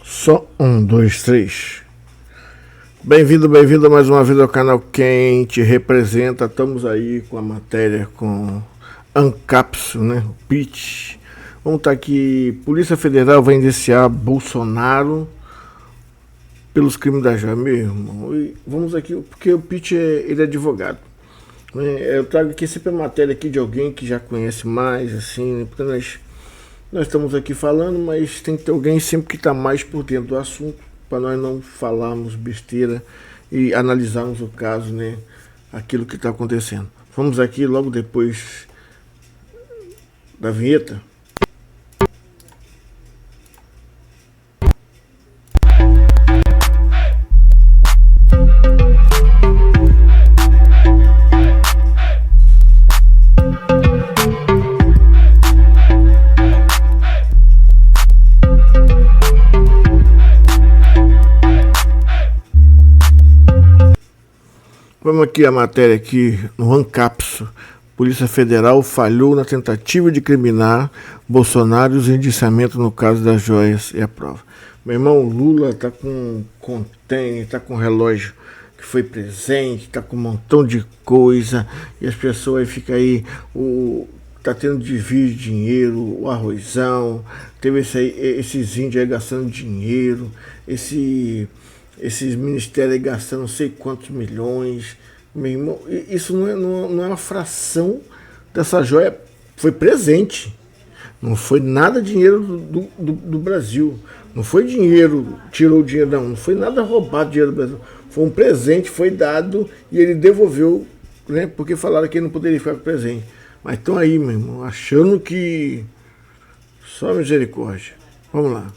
Só um, dois, três. Bem-vindo mais uma vez ao canal Quem Te Representa. Estamos aí com a matéria com Ancapso, né? O pitch. Vamos estar aqui. Polícia Federal vai indiciar Bolsonaro pelos crimes da joia, meu irmão. E vamos aqui, porque o pitch ele é advogado. Eu trago aqui sempre a matéria aqui de alguém que já conhece mais, assim, porque nós estamos aqui falando, mas tem que ter alguém sempre que está mais por dentro do assunto, para nós não falarmos besteira e analisarmos o caso, né? Aquilo que está acontecendo. Vamos aqui logo depois da vinheta. Vamos aqui a matéria aqui no Ancapso. Polícia Federal falhou na tentativa de criminar Bolsonaro e os indiciamentos no caso das joias e a prova. Meu irmão, Lula tá com container, tá com relógio que foi presente, tá com um montão de coisa e as pessoas ficam aí, tá tendo desvio de dinheiro, o arrozão, teve esses índios aí gastando dinheiro, esses ministérios aí gastando não sei quantos milhões. Meu irmão, isso não é uma fração dessa joia, foi presente. Não foi nada dinheiro do Brasil. Não foi dinheiro, tirou o dinheiro, não foi nada roubado dinheiro do Brasil. Foi um presente, foi dado e ele devolveu, né? Porque falaram que ele não poderia ficar com o presente. Mas estão aí, meu irmão, achando que só misericórdia. Vamos lá.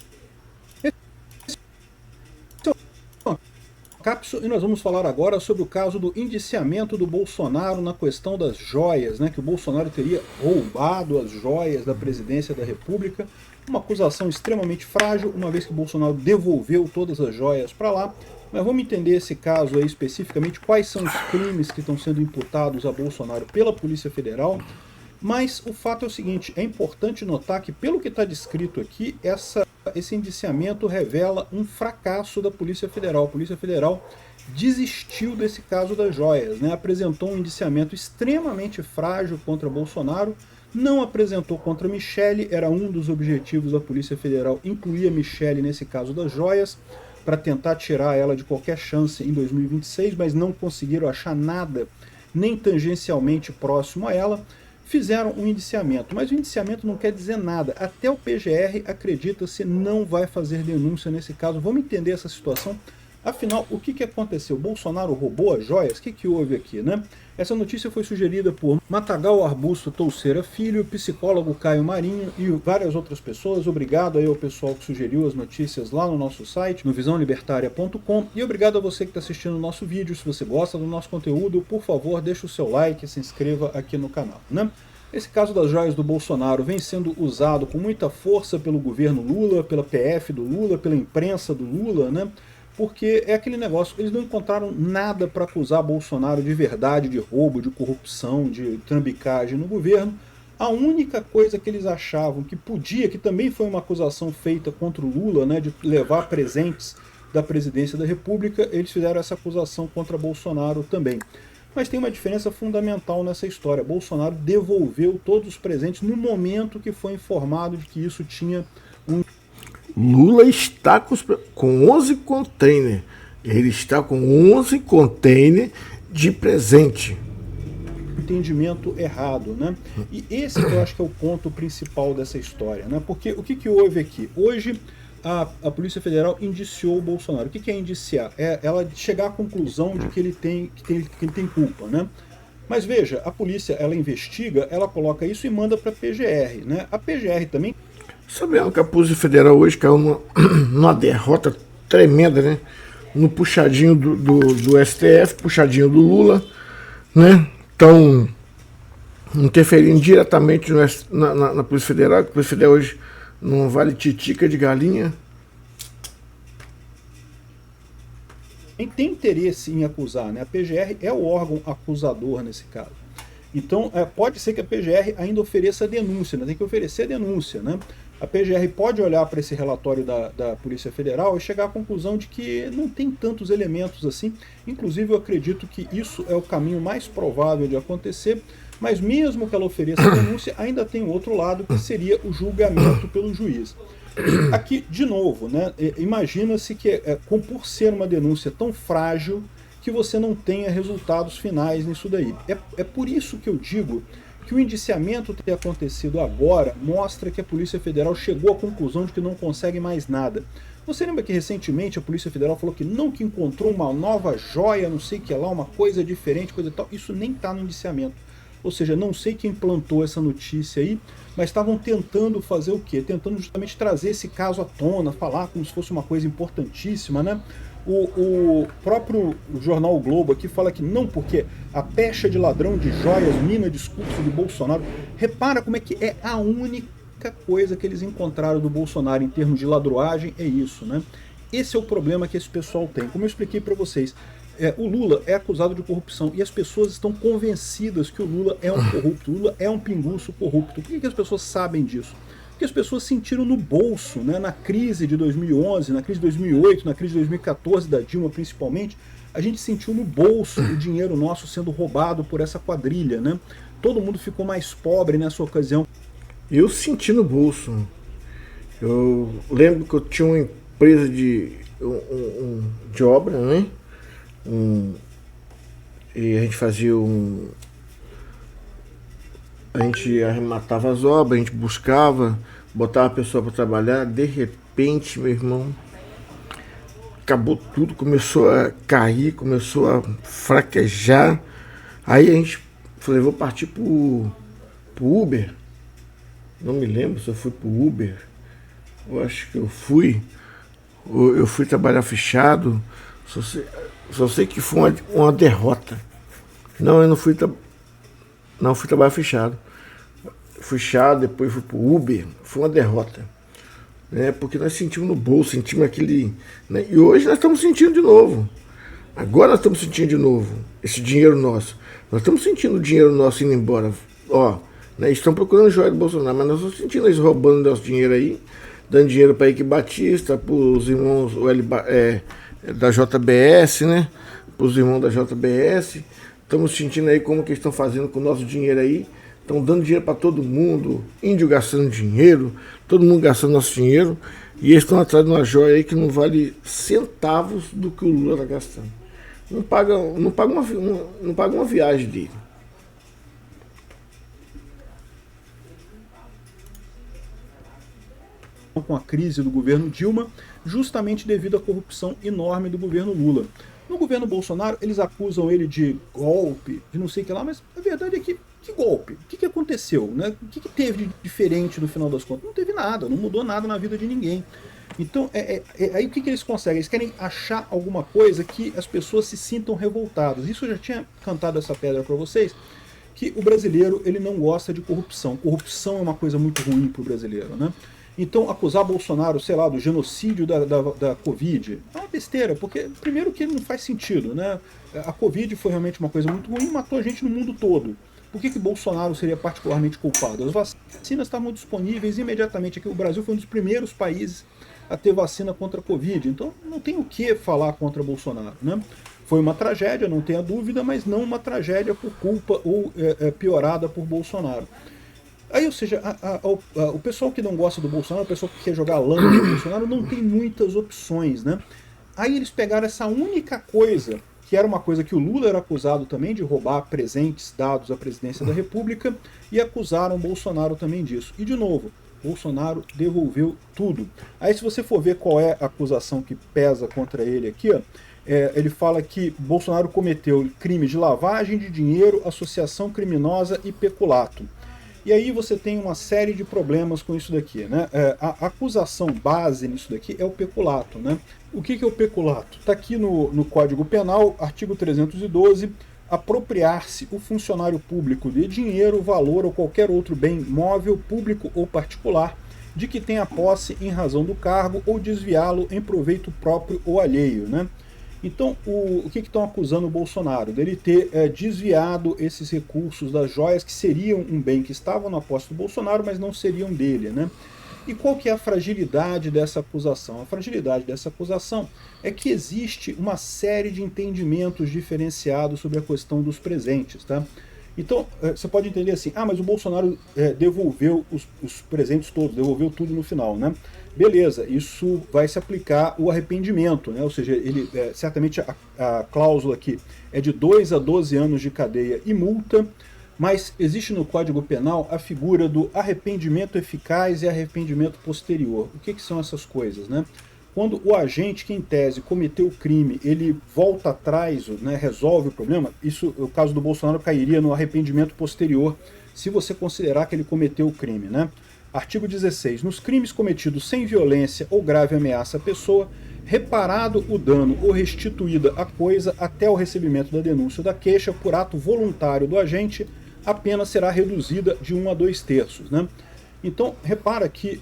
E nós vamos falar agora sobre o caso do indiciamento do Bolsonaro na questão das joias, né, que o Bolsonaro teria roubado as joias da presidência da República, uma acusação extremamente frágil, uma vez que o Bolsonaro devolveu todas as joias para lá. Mas vamos entender esse caso aí especificamente, quais são os crimes que estão sendo imputados a Bolsonaro pela Polícia Federal. Mas o fato é o seguinte, é importante notar que pelo que está descrito aqui, esse indiciamento revela um fracasso da Polícia Federal. A Polícia Federal desistiu desse caso das joias, né? Apresentou um indiciamento extremamente frágil contra Bolsonaro, não apresentou contra Michele, era um dos objetivos da Polícia Federal incluir a Michele nesse caso das joias, para tentar tirar ela de qualquer chance em 2026, mas não conseguiram achar nada nem tangencialmente próximo a ela. Fizeram um indiciamento, mas o indiciamento não quer dizer nada. Até o PGR, acredita-se, não vai fazer denúncia nesse caso. Vamos entender essa situação. Afinal, o que aconteceu? Bolsonaro roubou as joias? O que houve aqui, né? Essa notícia foi sugerida por Matagal Arbusto Touceira Filho, psicólogo Caio Marinho e várias outras pessoas. Obrigado aí ao pessoal que sugeriu as notícias lá no nosso site, no visãolibertaria.com. E obrigado a você que está assistindo o nosso vídeo. Se você gosta do nosso conteúdo, por favor, deixa o seu like e se inscreva aqui no canal, né? Esse caso das joias do Bolsonaro vem sendo usado com muita força pelo governo Lula, pela PF do Lula, pela imprensa do Lula, né? Porque é aquele negócio, eles não encontraram nada para acusar Bolsonaro de verdade, de roubo, de corrupção, de trambicagem no governo. A única coisa que eles achavam que podia, que também foi uma acusação feita contra o Lula, né, de levar presentes da presidência da República, eles fizeram essa acusação contra Bolsonaro também. Mas tem uma diferença fundamental nessa história. Bolsonaro devolveu todos os presentes no momento que foi informado de que isso tinha um... Lula está com 11 containers. Ele está com 11 containers de presente. Entendimento errado, né? E esse eu acho que é o ponto principal dessa história, né? Porque o que houve aqui? Hoje a Polícia Federal indiciou o Bolsonaro. O que é indiciar? É ela chegar à conclusão de que ele tem culpa, né? Mas veja, a polícia, ela investiga, ela coloca isso e manda para a PGR, né? A PGR também... Sabendo que a Polícia Federal hoje caiu numa derrota tremenda, né? No puxadinho do STF, puxadinho do Lula, né? Estão interferindo diretamente na Polícia Federal, que a Polícia Federal hoje não vale titica de galinha. Tem interesse em acusar, né? A PGR é o órgão acusador nesse caso. Então, pode ser que a PGR ainda ofereça denúncia, né? Tem que oferecer denúncia, né? A PGR pode olhar para esse relatório da Polícia Federal e chegar à conclusão de que não tem tantos elementos assim. Inclusive, eu acredito que isso é o caminho mais provável de acontecer, mas mesmo que ela ofereça a denúncia, ainda tem o outro lado, que seria o julgamento pelo juiz. Aqui, de novo, né, imagina-se que, por ser uma denúncia tão frágil, que você não tenha resultados finais nisso daí. É por isso que eu digo que o indiciamento ter acontecido agora mostra que a Polícia Federal chegou à conclusão de que não consegue mais nada. Você lembra que recentemente a Polícia Federal falou que encontrou uma nova joia, não sei o que lá, uma coisa diferente, coisa e tal? Isso nem está no indiciamento. Ou seja, não sei quem plantou essa notícia aí, mas estavam tentando fazer o quê? Tentando justamente trazer esse caso à tona, falar como se fosse uma coisa importantíssima, né? O próprio jornal o Globo aqui fala que não, porque a pecha de ladrão de joias mina discurso do Bolsonaro. Repara como é que é a única coisa que eles encontraram do Bolsonaro em termos de ladroagem, é isso, né? Esse é o problema que esse pessoal tem. Como eu expliquei para vocês, o Lula é acusado de corrupção e as pessoas estão convencidas que o Lula é um corrupto, o Lula é um pinguço corrupto. Por que as pessoas sabem disso? Porque as pessoas sentiram no bolso, né, na crise de 2011, na crise de 2008, na crise de 2014 da Dilma principalmente, a gente sentiu no bolso o dinheiro nosso sendo roubado por essa quadrilha, né? Todo mundo ficou mais pobre nessa ocasião. Eu senti no bolso. Eu lembro que eu tinha uma empresa de obra, né? E a gente fazia a gente arrematava as obras, a gente buscava, botava a pessoa para trabalhar, de repente, meu irmão, acabou tudo, começou a cair, começou a fraquejar. Aí a gente falei, vou partir pro Uber. Não me lembro se eu fui pro Uber. Eu acho que eu fui trabalhar fechado. Só sei que foi uma derrota. Não, eu não fui trabalhar fechado. Fechado, depois fui pro Uber. Foi uma derrota. Né? Porque nós sentimos no bolso, sentimos aquele... Né? E hoje nós estamos sentindo de novo. Agora nós estamos sentindo de novo esse dinheiro nosso. Nós estamos sentindo o dinheiro nosso indo embora. Ó, né? Estão procurando joia do Bolsonaro, mas nós estamos sentindo eles roubando nosso dinheiro aí, dando dinheiro para Eike Batista, para os irmãos da JBS, né? Para os irmãos da JBS. Estamos sentindo aí como que eles estão fazendo com o nosso dinheiro aí. Estão dando dinheiro para todo mundo, índio gastando dinheiro, todo mundo gastando nosso dinheiro. E eles estão atrás de uma joia aí que não vale centavos do que o Lula está gastando. Não paga uma viagem dele. Com a crise do governo Dilma, justamente devido à corrupção enorme do governo Lula. No governo Bolsonaro, eles acusam ele de golpe, de não sei o que lá, mas a verdade é que golpe? O que aconteceu? Né? O que teve de diferente no final das contas? Não teve nada, não mudou nada na vida de ninguém. Então, aí o que eles conseguem? Eles querem achar alguma coisa que as pessoas se sintam revoltadas. Isso eu já tinha cantado essa pedra para vocês, que o brasileiro ele não gosta de corrupção. Corrupção é uma coisa muito ruim para o brasileiro, né? Então, acusar Bolsonaro, sei lá, do genocídio da Covid é uma besteira, porque, primeiro, que não faz sentido, né? A Covid foi realmente uma coisa muito ruim e matou a gente no mundo todo. Por que Bolsonaro seria particularmente culpado? As vacinas estavam disponíveis imediatamente aqui. O Brasil foi um dos primeiros países a ter vacina contra a Covid, então não tem o que falar contra Bolsonaro, né? Foi uma tragédia, não tenha dúvida, mas não uma tragédia por culpa ou piorada por Bolsonaro. Aí, ou seja, o pessoal que não gosta do Bolsonaro, o pessoal que quer jogar lama no Bolsonaro, não tem muitas opções, né? Aí eles pegaram essa única coisa, que era uma coisa que o Lula era acusado também de roubar presentes dados à presidência da República, e acusaram o Bolsonaro também disso. E, de novo, Bolsonaro devolveu tudo. Aí, se você for ver qual é a acusação que pesa contra ele aqui, ó, ele fala que Bolsonaro cometeu crime de lavagem de dinheiro, associação criminosa e peculato. E aí você tem uma série de problemas com isso daqui, né? A acusação base nisso daqui é o peculato, né? O que é o peculato? Está aqui no Código Penal, artigo 312, apropriar-se o funcionário público de dinheiro, valor ou qualquer outro bem móvel, público ou particular, de que tenha posse em razão do cargo ou desviá-lo em proveito próprio ou alheio, né? Então, o que estão acusando o Bolsonaro? Dele ter desviado esses recursos das joias, que seriam um bem que estavam na posse do Bolsonaro, mas não seriam dele, né? E qual que é a fragilidade dessa acusação? A fragilidade dessa acusação é que existe uma série de entendimentos diferenciados sobre a questão dos presentes, tá? Então, você pode entender assim, mas o Bolsonaro devolveu os presentes todos, devolveu tudo no final, né? Beleza, isso vai se aplicar o arrependimento, né? Ou seja, ele, certamente a cláusula aqui é de 2 a 12 anos de cadeia e multa, mas existe no Código Penal a figura do arrependimento eficaz e arrependimento posterior. O que são essas coisas, né? Quando o agente que, em tese, cometeu o crime, ele volta atrás, né, resolve o problema, isso, o caso do Bolsonaro, cairia no arrependimento posterior, se você considerar que ele cometeu o crime, né? Artigo 16. Nos crimes cometidos sem violência ou grave ameaça à pessoa, reparado o dano ou restituída a coisa até o recebimento da denúncia ou da queixa por ato voluntário do agente, a pena será reduzida de 1 a 2/3, né? Então, repara que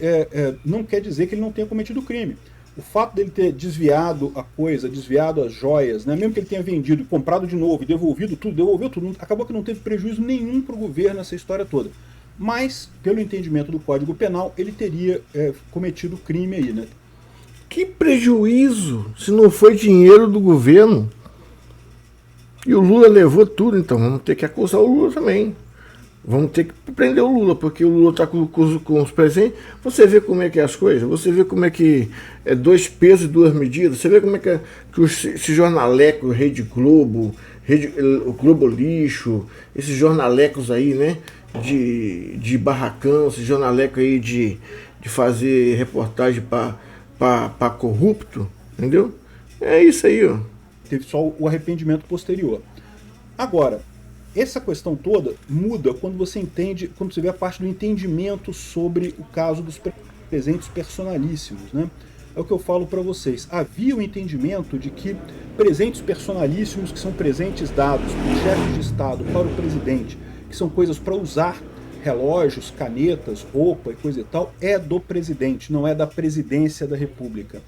não quer dizer que ele não tenha cometido o crime. O fato dele ter desviado a coisa, desviado as joias, né, mesmo que ele tenha vendido, comprado de novo e devolvido tudo, devolveu tudo, acabou que não teve prejuízo nenhum para o governo nessa história toda. Mas, pelo entendimento do Código Penal, ele teria cometido crime aí, né? Que prejuízo se não foi dinheiro do governo? E o Lula levou tudo, então vamos ter que acusar o Lula também. Vamos ter que prender o Lula, porque o Lula está com os presentes. Você vê como é que é as coisas, você vê como é que é 2 pesos e 2 medidas, você vê como é que esse jornaleco, Rede Globo, o Globo Lixo, esses jornalecos aí, né, de barracão, esse jornaleco aí de fazer reportagem para corrupto, entendeu? É isso aí, ó. Teve só o arrependimento posterior. Agora, essa questão toda muda quando você entende, quando você vê a parte do entendimento sobre o caso dos presentes personalíssimos, né? É o que eu falo para vocês. Havia o entendimento de que presentes personalíssimos, que são presentes dados por chefes de Estado para o presidente, que são coisas para usar, relógios, canetas, roupa e coisa e tal, é do presidente, não é da presidência da República.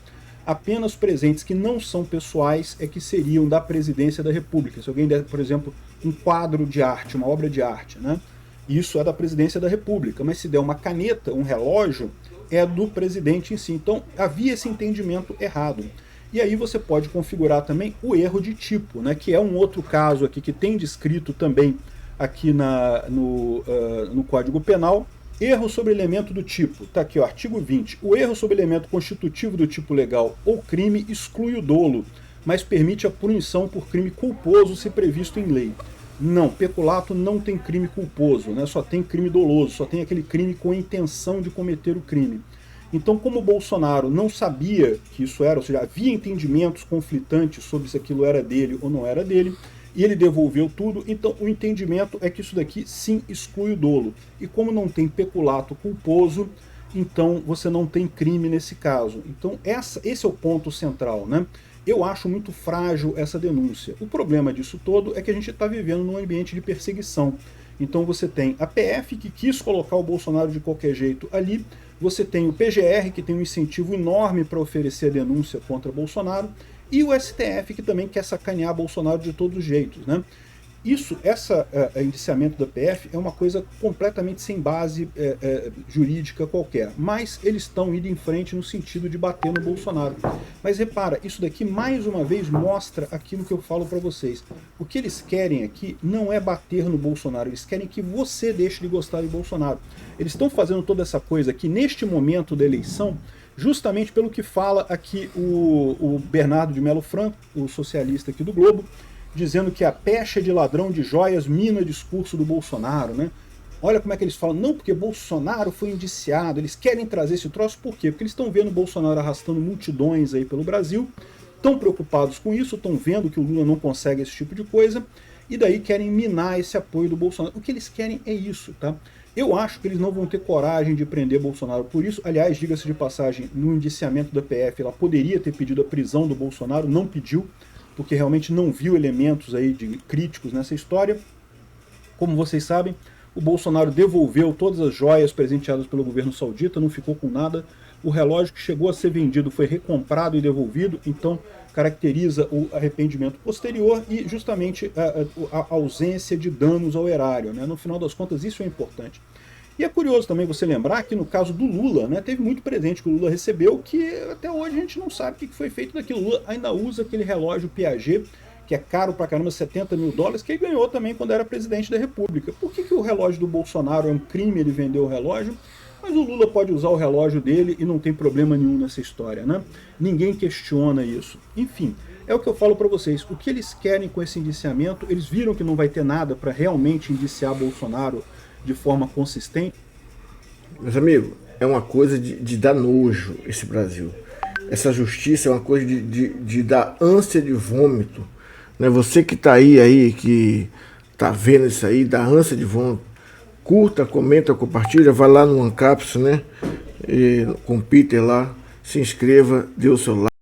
Apenas presentes que não são pessoais é que seriam da presidência da República. Se alguém der, por exemplo, um quadro de arte, uma obra de arte, né? Isso é da presidência da República. Mas se der uma caneta, um relógio, é do presidente em si. Então havia esse entendimento errado. E aí você pode configurar também o erro de tipo, né? Que é um outro caso aqui que tem descrito também aqui no Código Penal. Erro sobre elemento do tipo, está aqui, ó, artigo 20. O erro sobre elemento constitutivo do tipo legal ou crime exclui o dolo, mas permite a punição por crime culposo se previsto em lei. Não, peculato não tem crime culposo, né? Só tem crime doloso, só tem aquele crime com a intenção de cometer o crime. Então, como o Bolsonaro não sabia que isso era, ou seja, havia entendimentos conflitantes sobre se aquilo era dele ou não era dele, e ele devolveu tudo, então o entendimento é que isso daqui sim exclui o dolo. E como não tem peculato culposo, então você não tem crime nesse caso. Então esse é o ponto central, né? Eu acho muito frágil essa denúncia. O problema disso todo é que a gente está vivendo num ambiente de perseguição. Então você tem a PF, que quis colocar o Bolsonaro de qualquer jeito ali, você tem o PGR, que tem um incentivo enorme para oferecer a denúncia contra Bolsonaro, e o STF, que também quer sacanear Bolsonaro de todos os jeitos, né? Esse indiciamento da PF é uma coisa completamente sem base jurídica qualquer, mas eles estão indo em frente no sentido de bater no Bolsonaro. Mas repara, isso daqui mais uma vez mostra aquilo que eu falo para vocês. O que eles querem aqui não é bater no Bolsonaro, eles querem que você deixe de gostar de Bolsonaro. Eles estão fazendo toda essa coisa aqui neste momento da eleição, justamente pelo que fala aqui o Bernardo de Melo Franco, o socialista aqui do Globo, dizendo que a pecha de ladrão de joias mina o discurso do Bolsonaro, né? Olha como é que eles falam, não, porque Bolsonaro foi indiciado, eles querem trazer esse troço, por quê? Porque eles estão vendo o Bolsonaro arrastando multidões aí pelo Brasil, estão preocupados com isso, estão vendo que o Lula não consegue esse tipo de coisa, e daí querem minar esse apoio do Bolsonaro. O que eles querem é isso, tá? Eu acho que eles não vão ter coragem de prender Bolsonaro por isso. Aliás, diga-se de passagem, no indiciamento da PF, ela poderia ter pedido a prisão do Bolsonaro, não pediu, porque realmente não viu elementos aí de críticos nessa história. Como vocês sabem, o Bolsonaro devolveu todas as joias presenteadas pelo governo saudita, não ficou com nada. O relógio que chegou a ser vendido foi recomprado e devolvido, então caracteriza o arrependimento posterior e justamente a ausência de danos ao erário, né? No final das contas, isso é importante. E é curioso também você lembrar que no caso do Lula, né, teve muito presente que o Lula recebeu que até hoje a gente não sabe o que foi feito daquilo. O Lula ainda usa aquele relógio Piaget, que é caro pra caramba, $70 mil, que ele ganhou também quando era presidente da República. Por que o relógio do Bolsonaro é um crime ele vender o relógio? Mas o Lula pode usar o relógio dele e não tem problema nenhum nessa história, né? Ninguém questiona isso. Enfim, é o que eu falo para vocês. O que eles querem com esse indiciamento, eles viram que não vai ter nada para realmente indiciar Bolsonaro de forma consistente. Meus amigos, é uma coisa de dar nojo esse Brasil. Essa justiça é uma coisa de dar ânsia de vômito. Né? Você que tá aí, que tá vendo isso aí, dá ânsia de vômito. Curta, comenta, compartilha, vai lá no Ancapsu, né? Com o Peter lá, se inscreva, dê o seu like.